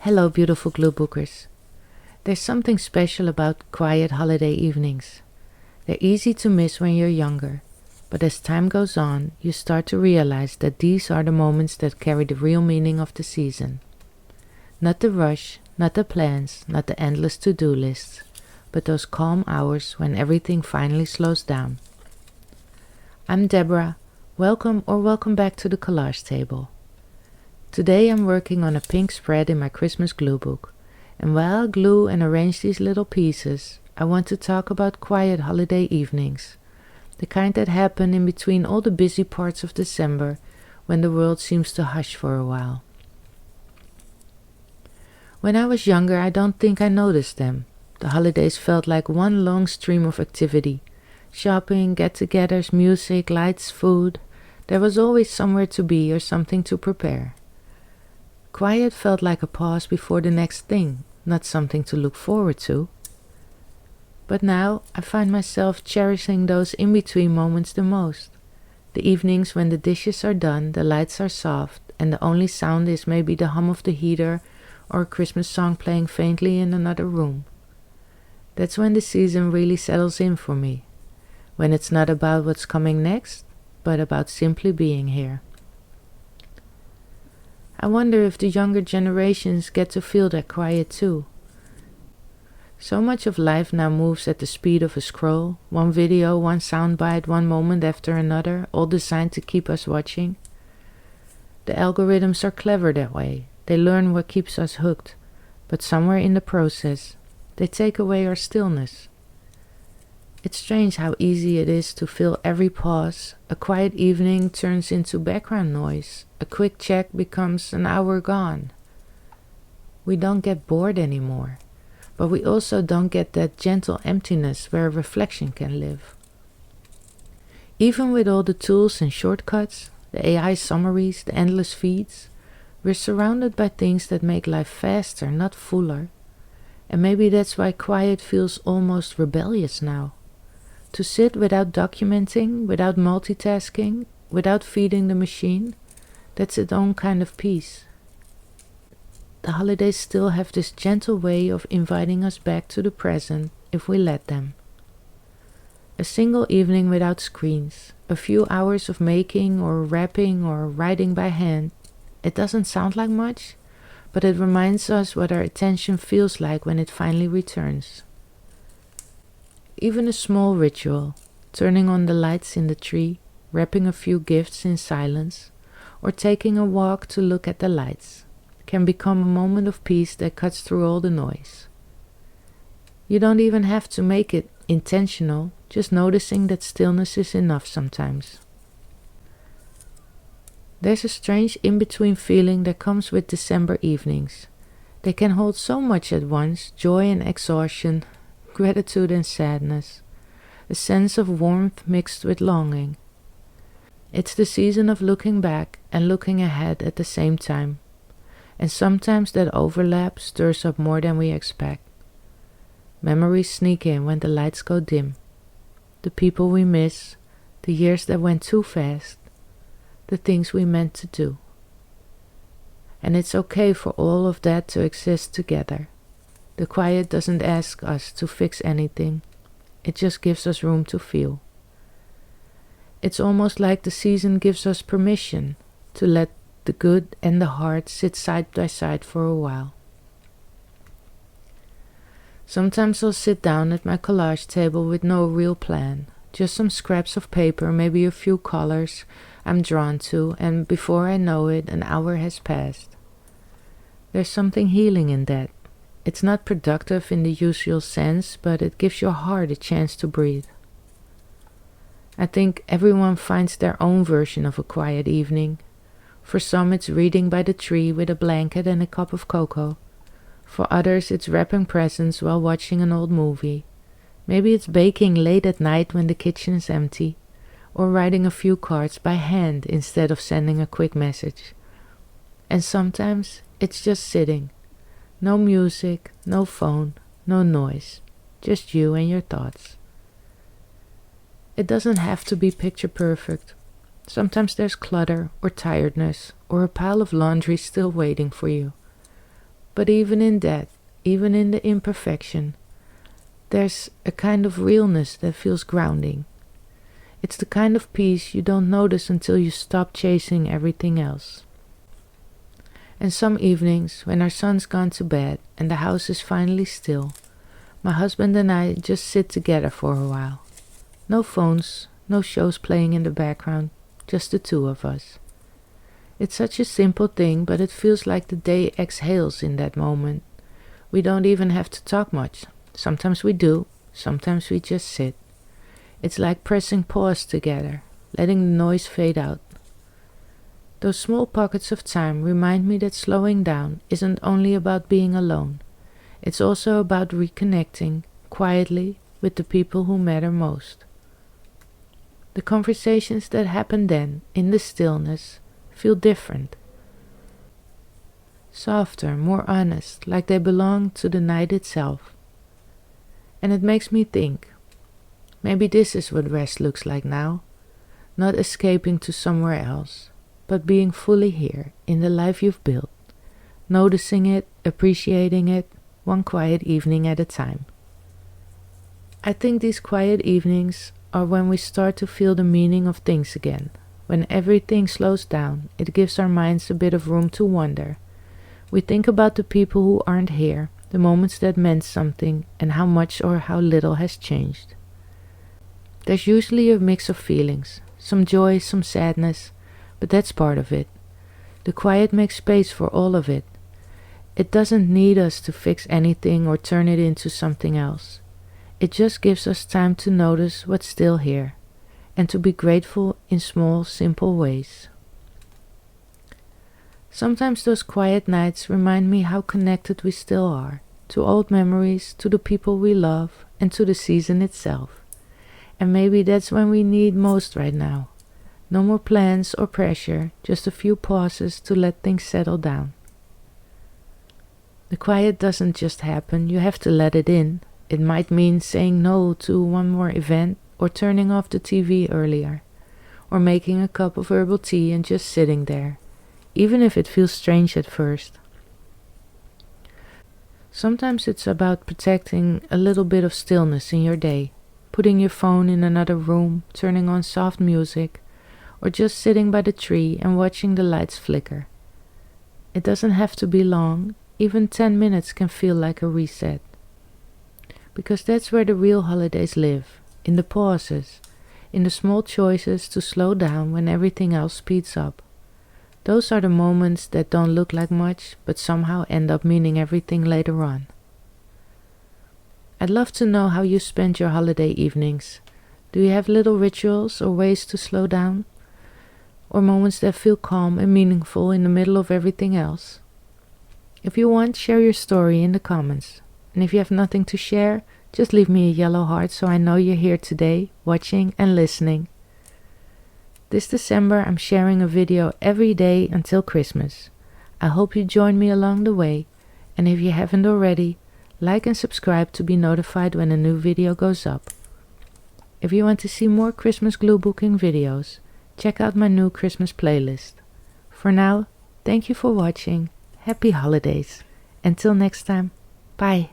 Hello, beautiful gluebookers. There's something special about quiet holiday evenings. They're easy to miss when you're younger, but as time goes on, you start to realize that these are the moments that carry the real meaning of the season. Not the rush, not the plans, not the endless to-do lists, but those calm hours when everything finally slows down. I'm Deborah. Welcome back to the Collage table. Today I'm working on a pink spread in my Christmas glue book, and while I glue and arrange these little pieces, I want to talk about quiet holiday evenings, the kind that happen in between all the busy parts of December when the world seems to hush for a while. When I was younger, I don't think I noticed them. The holidays felt like one long stream of activity. Shopping, get-togethers, music, lights, food. There was always somewhere to be or something to prepare. Quiet felt like a pause before the next thing, not something to look forward to. But now I find myself cherishing those in-between moments the most. The evenings when the dishes are done, the lights are soft, and the only sound is maybe the hum of the heater or a Christmas song playing faintly in another room. That's when the season really settles in for me, when it's not about what's coming next, but about simply being here. I wonder if the younger generations get to feel that quiet too. So much of life now moves at the speed of a scroll, one video, one soundbite, one moment after another, all designed to keep us watching. The algorithms are clever that way. They learn what keeps us hooked, but somewhere in the process, they take away our stillness. It's strange how easy it is to fill every pause. A quiet evening turns into background noise. A quick check becomes an hour gone. We don't get bored anymore, but we also don't get that gentle emptiness where reflection can live. Even with all the tools and shortcuts, the AI summaries, the endless feeds, we're surrounded by things that make life faster, not fuller. And maybe that's why quiet feels almost rebellious now. To sit without documenting, without multitasking, without feeding the machine, that's its own kind of peace. The holidays still have this gentle way of inviting us back to the present if we let them. A single evening without screens, a few hours of making or wrapping or writing by hand. It doesn't sound like much, but it reminds us what our attention feels like when it finally returns. Even a small ritual, turning on the lights in the tree, wrapping a few gifts in silence, or taking a walk to look at the lights, can become a moment of peace that cuts through all the noise. You don't even have to make it intentional, just noticing that stillness is enough sometimes. There's a strange in-between feeling that comes with December evenings. They can hold so much at once, joy and exhaustion, gratitude and sadness, a sense of warmth mixed with longing. It's the season of looking back and looking ahead at the same time, and sometimes that overlap stirs up more than we expect. Memories sneak in when the lights go dim, the people we miss, the years that went too fast, the things we meant to do. And it's okay for all of that to exist together. The quiet doesn't ask us to fix anything. It just gives us room to feel. It's almost like the season gives us permission to let the good and the hard sit side by side for a while. Sometimes I'll sit down at my collage table with no real plan, just some scraps of paper, maybe a few colors I'm drawn to, and before I know it, an hour has passed. There's something healing in that. It's not productive in the usual sense, but it gives your heart a chance to breathe. I think everyone finds their own version of a quiet evening. For some it's reading by the tree with a blanket and a cup of cocoa. For others it's wrapping presents while watching an old movie. Maybe it's baking late at night when the kitchen is empty, or writing a few cards by hand instead of sending a quick message. And sometimes it's just sitting. No music, no phone, no noise, just you and your thoughts. It doesn't have to be picture perfect. Sometimes there's clutter or tiredness or a pile of laundry still waiting for you. But even in that, even in the imperfection, there's a kind of realness that feels grounding. It's the kind of peace you don't notice until you stop chasing everything else. And some evenings, when our son's gone to bed and the house is finally still, my husband and I just sit together for a while. No phones, no shows playing in the background, just the two of us. It's such a simple thing, but it feels like the day exhales in that moment. We don't even have to talk much. Sometimes we do, sometimes we just sit. It's like pressing pause together, letting the noise fade out. Those small pockets of time remind me that slowing down isn't only about being alone. It's also about reconnecting, quietly, with the people who matter most. The conversations that happen then, in the stillness, feel different. Softer, more honest, like they belong to the night itself. And it makes me think, maybe this is what rest looks like now. Not escaping to somewhere else, but being fully here in the life you've built, noticing it, appreciating it, one quiet evening at a time. I think these quiet evenings are when we start to feel the meaning of things again. When everything slows down, it gives our minds a bit of room to wonder. We think about the people who aren't here, the moments that meant something, and how much or how little has changed. There's usually a mix of feelings, some joy, some sadness, but that's part of it. The quiet makes space for all of it. It doesn't need us to fix anything or turn it into something else. It just gives us time to notice what's still here, and to be grateful in small, simple ways. Sometimes those quiet nights remind me how connected we still are, to old memories, to the people we love, and to the season itself. And maybe that's when we need most right now. No more plans or pressure, just a few pauses to let things settle down. The quiet doesn't just happen, you have to let it in. It might mean saying no to one more event, or turning off the TV earlier, or making a cup of herbal tea and just sitting there, even if it feels strange at first. Sometimes it's about protecting a little bit of stillness in your day, putting your phone in another room, turning on soft music, or just sitting by the tree and watching the lights flicker. It doesn't have to be long, even 10 minutes can feel like a reset. Because that's where the real holidays live, in the pauses, in the small choices to slow down when everything else speeds up. Those are the moments that don't look like much, but somehow end up meaning everything later on. I'd love to know how you spend your holiday evenings. Do you have little rituals or ways to slow down? Or moments that feel calm and meaningful in the middle of everything else? If you want, share your story in the comments. And if you have nothing to share, just leave me a yellow heart so I know you're here today, watching and listening. This December I'm sharing a video every day until Christmas. I hope you join me along the way, and if you haven't already, like and subscribe to be notified when a new video goes up. If you want to see more Christmas gluebooking videos, check out my new Christmas playlist. For now, thank you for watching. Happy holidays. Until next time, bye.